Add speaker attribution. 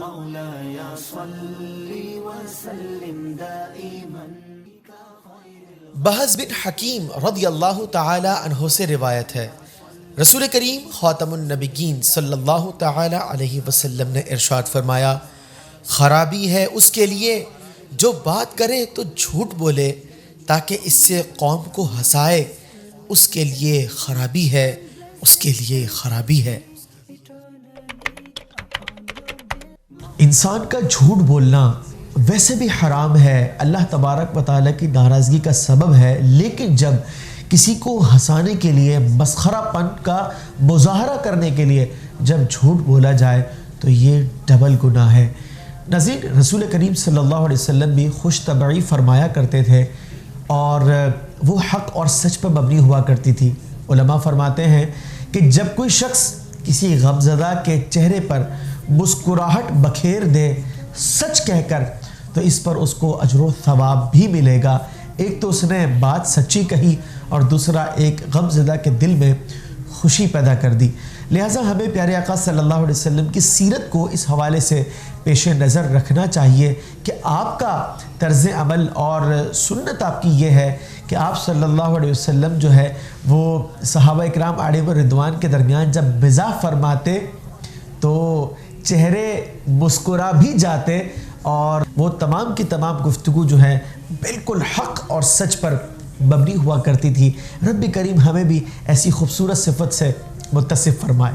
Speaker 1: مولاي صل وسلم دائما.
Speaker 2: بہز بن حکیم رضی اللہ تعالی عنہ سے روایت ہے، رسول کریم خاتم النبیین صلی اللہ تعالی علیہ وسلم نے ارشاد فرمایا، خرابی ہے اس کے لیے جو بات کرے تو جھوٹ بولے تاکہ اس سے قوم کو ہنسائے، اس کے لیے خرابی ہے، اس کے لیے خرابی ہے۔ انسان کا جھوٹ بولنا ویسے بھی حرام ہے، اللہ تبارک و تعالیٰ کی ناراضگی کا سبب ہے، لیکن جب کسی کو ہنسانے کے لیے، مسخرہ پن کا مظاہرہ کرنے کے لیے جب جھوٹ بولا جائے تو یہ ڈبل گناہ ہے۔ ناظرین، رسول کریم صلی اللہ علیہ وسلم بھی خوش طبعی فرمایا کرتے تھے اور وہ حق اور سچ پر مبنی ہوا کرتی تھی۔ علماء فرماتے ہیں کہ جب کوئی شخص کسی غمزدہ کے چہرے پر مسکراہٹ بکھیر دے سچ کہہ کر، تو اس پر اس کو اجر و ثواب بھی ملے گا۔ ایک تو اس نے بات سچی کہی اور دوسرا ایک غمزدہ کے دل میں خوشی پیدا کر دی۔ لہٰذا ہمیں پیارے آقا صلی اللہ علیہ وسلم کی سیرت کو اس حوالے سے پیش نظر رکھنا چاہیے کہ آپ کا طرز عمل اور سنت آپ کی یہ ہے کہ آپ صلی اللہ علیہ وسلم جو ہے وہ صحابہ اکرام علیہم رضوان کے درمیان جب مزاح فرماتے تو چہرے مسکرا بھی جاتے اور وہ تمام کی تمام گفتگو جو ہے بالکل حق اور سچ پر مبنی ہوا کرتی تھی۔ رب کریم ہمیں بھی ایسی خوبصورت صفت سے متصف فرمائے۔